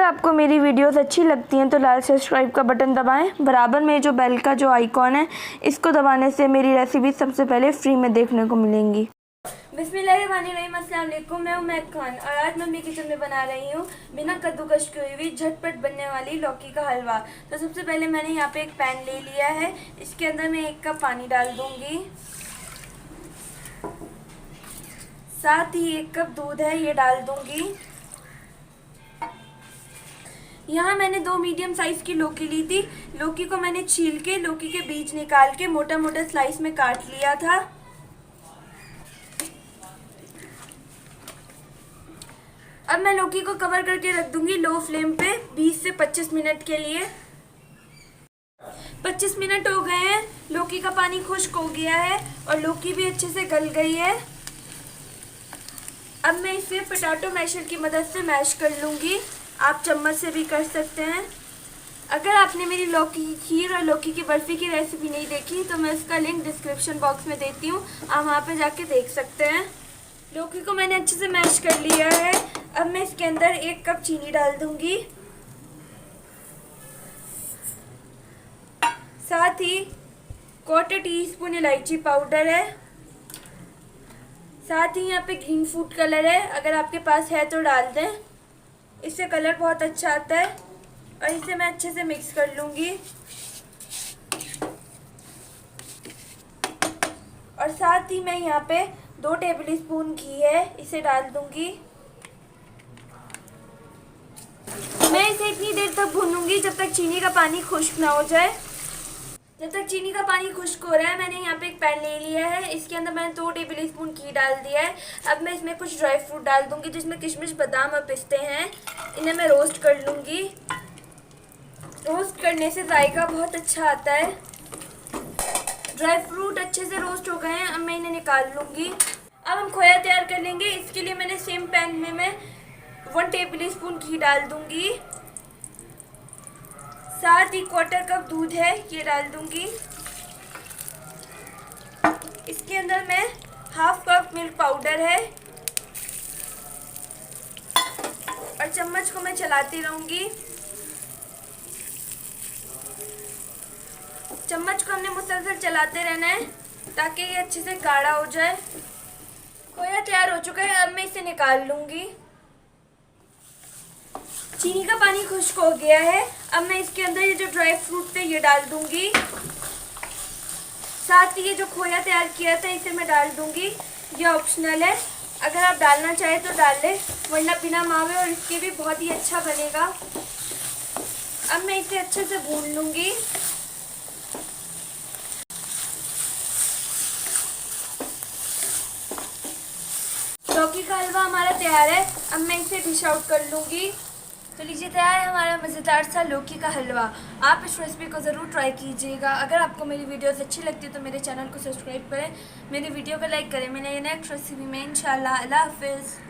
आपको मेरी वीडियोस अच्छी लगती हैं तो लाल सब्सक्राइब का बटन दबाएं। बराबर में जो बेल का जो आइकॉन है इसको दबाने से मेरी रेसिपी सबसे पहले फ्री में देखने को मिलेंगी। बिस्मिल्लाहिर्रहमानिर्रहीम, अस्सलाम वालेकुम। मैं उमैद खान और आज मम्मी किचन में बना रही हूँ बिना कद्दूकश की हुई झटपट बनने वाली लौकी का हलवा। तो सबसे पहले मैंने यहाँ पे एक पैन ले लिया है। इसके अंदर मैं 1 कप पानी डाल दूँगी, साथ ही 1 कप दूध है ये डाल दूँगी। यहाँ मैंने 2 मीडियम साइज़ की लौकी ली थी। लौकी को मैंने छील के लौकी के बीज निकाल के मोटा मोटा स्लाइस में काट लिया था। अब मैं लौकी को कवर करके रख दूंगी लो फ्लेम पे 20 से 25 मिनट के लिए। 25 मिनट हो गए हैं, लौकी का पानी खुश्क हो गया है और लौकी भी अच्छे से गल गई है। अब मैं इसे पोटैटो मैशर की मदद से मैश कर लूँगी। आप चम्मच से भी कर सकते हैं। अगर आपने मेरी लौकी की खीर और लौकी की बर्फ़ी की रेसिपी नहीं देखी तो मैं उसका लिंक डिस्क्रिप्शन बॉक्स में देती हूँ, आप वहाँ पे जाके देख सकते हैं। लौकी को मैंने अच्छे से मैश कर लिया है। अब मैं इसके अंदर 1 कप चीनी डाल दूँगी, साथ ही 1/4 टीस्पून इलायची पाउडर है, साथ ही यहाँ पे ग्रीन फूड कलर है, अगर आपके पास है तो डाल दें, इससे कलर बहुत अच्छा आता है। और इसे मैं अच्छे से मिक्स कर लूँगी और साथ ही मैं यहाँ पे 2 टेबलस्पून घी है इसे डाल दूँगी। मैं इसे इतनी देर तक भूनूंगी जब तक चीनी का पानी खुश्क ना हो जाए। जब तक चीनी का पानी खुश्क हो रहा है, मैंने यहाँ पे एक पैन ले लिया है। इसके अंदर मैंने 2 टेबलस्पून घी डाल दिया है। अब मैं इसमें कुछ ड्राई फ्रूट डाल दूँगी जिसमें किशमिश, बादाम और पिस्ते हैं। इन्हें मैं रोस्ट कर लूँगी। रोस्ट करने से जायका बहुत अच्छा आता है। ड्राई फ्रूट अच्छे से रोस्ट हो गए हैं, अब मैं इन्हें निकाल लूँगी। अब हम खोया तैयार कर लेंगे। इसके लिए मैंने सेम पैन में मैं 1 टेबलस्पून घी डाल दूँगी, साथ ही 1/4 कप दूध है ये डाल दूँगी। इसके अंदर मैं 1/2 कप मिल्क पाउडर है और चम्मच को मैं चलाती रहूँगी। चम्मच को हमने मुसलसल चलाते रहना है ताकि ये अच्छे से गाढ़ा हो जाए। खोया तैयार हो चुका है, अब मैं इसे निकाल लूँगी। चीनी का पानी खुश्क हो गया है। अब मैं इसके अंदर ये जो ड्राई फ्रूट थे ये डाल दूँगी, साथ ही ये जो खोया तैयार किया था इसे मैं डाल दूँगी। ये ऑप्शनल है, अगर आप डालना चाहें तो डाल लें, वरना बिना मावे और इसके भी बहुत ही अच्छा बनेगा। अब मैं इसे अच्छे से भून लूँगी। लौकी का हलवा हमारा तैयार है। अब मैं इसे डिश आउट कर लूँगी। तो लीजिए, तैयार है हमारा मज़ेदार सा लौकी का हलवा। आप इस रेसिपी को ज़रूर ट्राई कीजिएगा। अगर आपको मेरी वीडियोस अच्छी लगती है तो मेरे चैनल को सब्सक्राइब करें, मेरी वीडियो को लाइक करें। मैंने ये नेक्स्ट रेसिपी में इंशाल्लाह। अल्लाह हाफ़िज़।